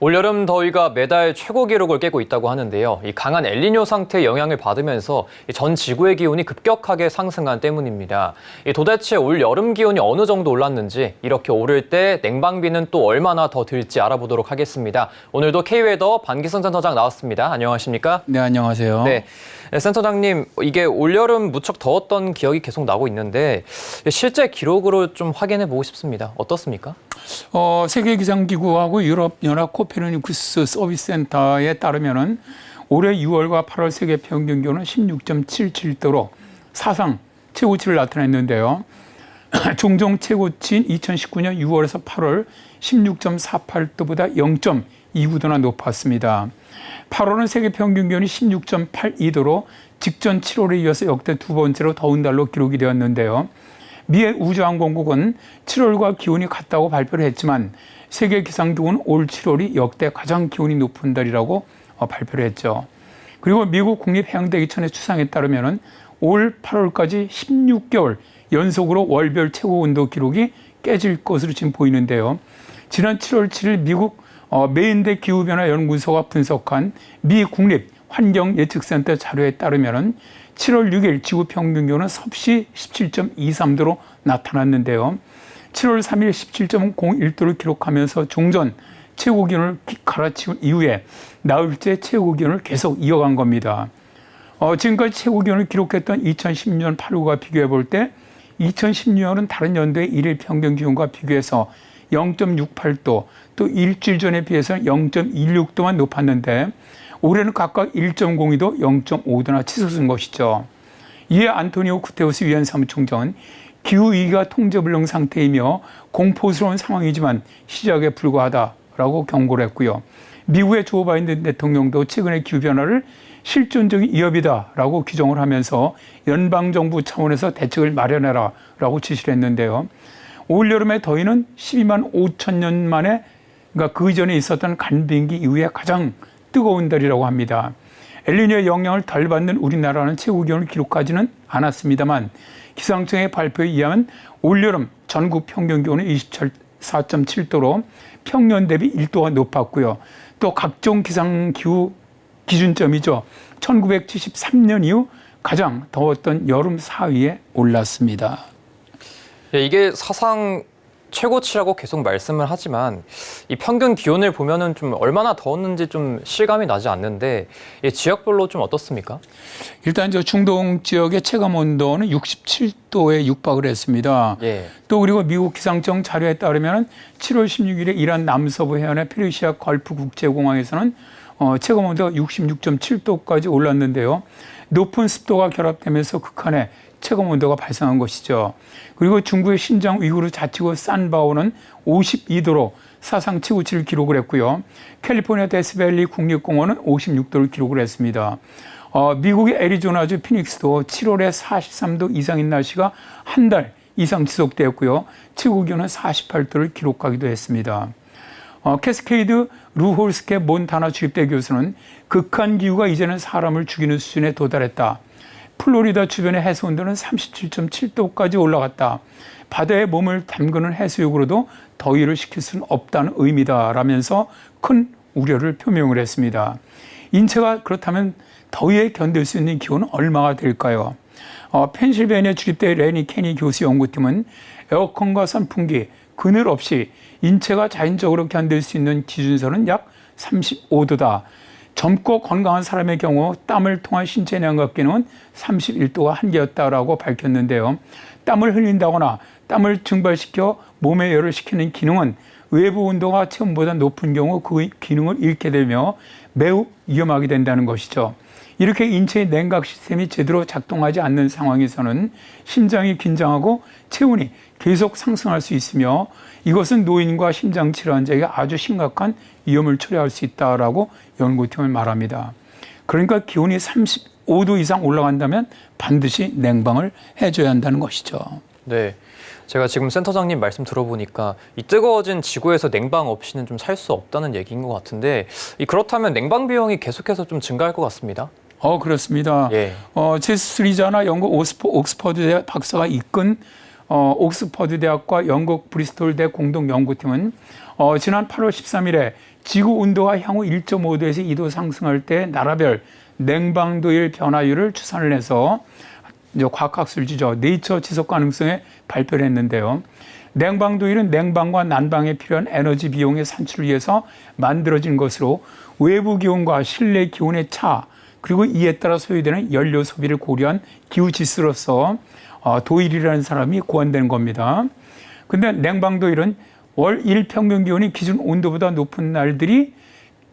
올여름 더위가 매달 최고 기록을 깨고 있다고 하는데요. 이 강한 엘니뇨 상태의 영향을 받으면서 전 지구의 기온이 급격하게 상승한 때문입니다. 도대체 올 여름 기온이 어느 정도 올랐는지, 이렇게 오를 때 냉방비는 또 얼마나 더 들지 알아보도록 하겠습니다. 오늘도 K웨더 반기성 센터장 나왔습니다. 안녕하십니까? 네, 안녕하세요. 네, 센터장님, 이게 올여름 무척 더웠던 기억이 계속 나고 있는데 실제 기록으로 좀 확인해 보고 싶습니다. 어떻습니까? 세계기상기구하고 유럽연합 코페르니쿠스 서비스센터에 따르면은 올해 6월과 8월 세계 평균 기온은 16.77도로 사상 최고치를 나타냈는데요. 종종 최고치인 2019년 6월에서 8월 16.48도보다 0.29도나 높았습니다. 8월은 세계 평균 기온이 16.82도로 직전 7월에 이어서 역대 두 번째로 더운 달로 기록이 되었는데요. 미 우주항공국은 7월과 기온이 같다고 발표를 했지만 세계기상기구는 올 7월이 역대 가장 기온이 높은 달이라고 발표를 했죠. 그리고 미국 국립해양대기천의 추상에 따르면 올 8월까지 16개월 연속으로 월별 최고온도 기록이 깨질 것으로 지금 보이는데요. 지난 7월 7일 미국 메인대 기후변화연구소가 분석한 미 국립환경예측센터 자료에 따르면 7월 6일 지구 평균 기온은 섭씨 17.23도로 나타났는데요. 7월 3일 17.01도를 기록하면서 종전 최고 기온을 갈아치운 이후에 나흘째 최고 기온을 계속 이어간 겁니다. 지금까지 최고 기온을 기록했던 2010년 8월과 비교해 볼 때 2016년은 다른 연도의 일일 평균 기온과 비교해서 0.68도, 또 일주일 전에 비해서 0.16도만 높았는데 올해는 각각 1.02도, 0.5도나 치솟은 것이죠. 이에 안토니오 구테우스 유엔 사무총장은 기후위기가 통제불능 상태이며 공포스러운 상황이지만 시작에 불과하다라고 경고를 했고요. 미국의 조 바이든 대통령도 최근의 기후변화를 실존적인 위협이다라고 규정을 하면서 연방정부 차원에서 대책을 마련해라라고 지시를 했는데요. 올여름의 더위는 12만 5천 년 만에, 그러니까 그 이전에 있었던 간빙기 이후에 가장 뜨거운 달이라고 합니다. 엘니뇨의 영향을 덜 받는 우리나라는 최고 기온을 기록하지는 않았습니다만 기상청의 발표에 의하면 올여름 전국 평균 기온은 24.7도로 평년 대비 1도가 높았고요. 또 각종 기상기후 기준점이죠. 1973년 이후 가장 더웠던 여름 4위에 올랐습니다. 네, 이게 사상 최고치라고 계속 말씀을 하지만 이 평균 기온을 보면은 좀 얼마나 더웠는지 좀 실감이 나지 않는데 지역별로 좀 어떻습니까? 일단 저 중동 지역의 체감 온도는 67도에 육박을 했습니다. 예. 또 그리고 미국 기상청 자료에 따르면 7월 16일에 이란 남서부 해안의 페르시아 걸프 국제공항에서는 체감 온도가 66.7도까지 올랐는데요. 높은 습도가 결합되면서 극한의 체감 온도가 발생한 것이죠. 그리고 중국의 신장 위구르 자치구 산바오는 52도로 사상 최고치를 기록을 했고요. 캘리포니아 데스밸리 국립공원은 56도를 기록을 했습니다. 미국의 애리조나주 피닉스도 7월에 43도 이상인 날씨가 한 달 이상 지속되었고요. 최고 기온은 48도를 기록하기도 했습니다. 캐스케이드 루홀스케 몬타나 주립대 교수는 극한 기후가 이제는 사람을 죽이는 수준에 도달했다. 플로리다 주변의 해수 온도는 37.7도까지 올라갔다. 바다에 몸을 담그는 해수욕으로도 더위를 식힐 수는 없다는 의미다라면서 큰 우려를 표명을 했습니다. 인체가 그렇다면 더위에 견딜 수 있는 기온은 얼마가 될까요? 펜실베이니아 주립대 레니 케니 교수 연구팀은 에어컨과 선풍기, 그늘 없이 인체가 자연적으로 견딜 수 있는 기준선은 약 35도다. 젊고 건강한 사람의 경우 땀을 통한 신체 냉각 기능은 31도가 한계였다라고 밝혔는데요. 땀을 흘린다거나 땀을 증발시켜 몸에 열을 식히는 기능은 외부 온도가 체온보다 높은 경우 그 기능을 잃게 되며 매우 위험하게 된다는 것이죠. 이렇게 인체의 냉각 시스템이 제대로 작동하지 않는 상황에서는 심장이 긴장하고 체온이 계속 상승할 수 있으며 이것은 노인과 심장 질환자에게 아주 심각한 위험을 초래할 수 있다라고 연구팀은 말합니다. 그러니까 기온이 35도 이상 올라간다면 반드시 냉방을 해줘야 한다는 것이죠. 네, 제가 지금 센터장님 말씀 들어보니까 이 뜨거워진 지구에서 냉방 없이는 좀 살 수 없다는 얘기인 것 같은데 그렇다면 냉방 비용이 계속해서 좀 증가할 것 같습니다. 그렇습니다. 예. 제스 리자나 영국 옥스퍼드대 박사가 이끈 옥스퍼드 대학과 영국 브리스톨대 공동 연구팀은 지난 8월 13일에 지구 온도가 향후 1.5도에서 2도 상승할 때 나라별 냉방도일 변화율을 추산을 해서 과학학술지죠. 네이처 지속 가능성에 발표를 했는데요. 냉방도일은 냉방과 난방에 필요한 에너지 비용의 산출을 위해서 만들어진 것으로 외부 기온과 실내 기온의 차, 그리고 이에 따라 소요되는 연료 소비를 고려한 기후 지수로서 도일이라는 사람이 고안된 겁니다. 근데 냉방도일은 월 일평균 기온이 기준 온도보다 높은 날들이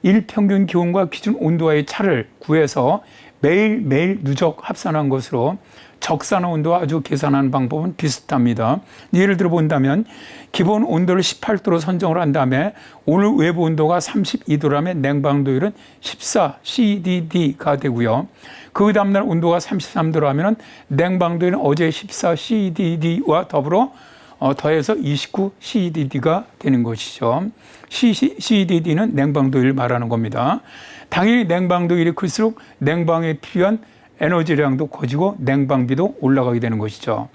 일평균 기온과 기준 온도와의 차를 구해서 매일 누적 합산한 것으로 적산 온도와 아주 계산하는 방법은 비슷합니다. 예를 들어 본다면 기본 온도를 18도로 선정을 한 다음에 오늘 외부 온도가 32도라면 냉방도율은 14CDD가 되고요. 그 다음날 온도가 33도라면 냉방도율은 어제 14CDD와 더불어 더해서 29CDD가 되는 것이죠. CDD는 냉방도율을 말하는 겁니다. 당연히 냉방도율이 클수록 냉방에 필요한 에너지량도 커지고 냉방비도 올라가게 되는 것이죠.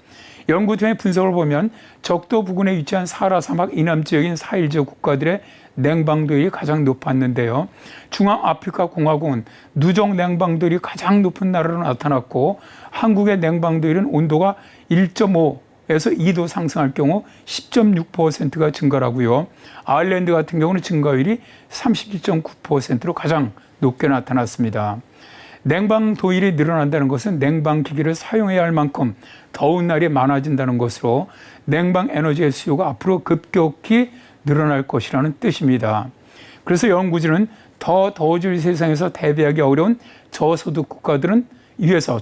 연구팀의 분석을 보면 적도 부근에 위치한 사하라 사막 이남 지역인 사힐 지역 국가들의 냉방도율이 가장 높았는데요. 중앙아프리카 공화국은 누적 냉방도율이 가장 높은 나라로 나타났고 한국의 냉방도율은 온도가 1.5에서 2도 상승할 경우 10.6%가 증가하고요. 아일랜드 같은 경우는 증가율이 37.9%로 가장 높게 나타났습니다. 냉방도일이 늘어난다는 것은 냉방기기를 사용해야 할 만큼 더운 날이 많아진다는 것으로 냉방 에너지의 수요가 앞으로 급격히 늘어날 것이라는 뜻입니다. 그래서 연구진은 더 더워질 세상에서 대비하기 어려운 저소득 국가들을 위해서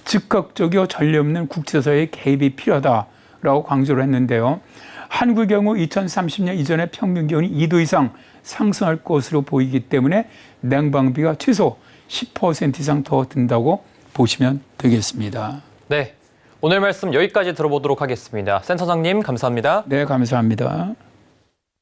즉각적이고 전례 없는 국제사회의 개입이 필요하다라고 강조를 했는데요. 한국의 경우 2030년 이전에 평균 기온이 2도 이상 상승할 것으로 보이기 때문에 냉방비가 최소 10% 이상 더 든다고 보시면 되겠습니다. 네, 오늘 말씀 여기까지 들어보도록 하겠습니다. 센터장님 감사합니다. 네, 감사합니다.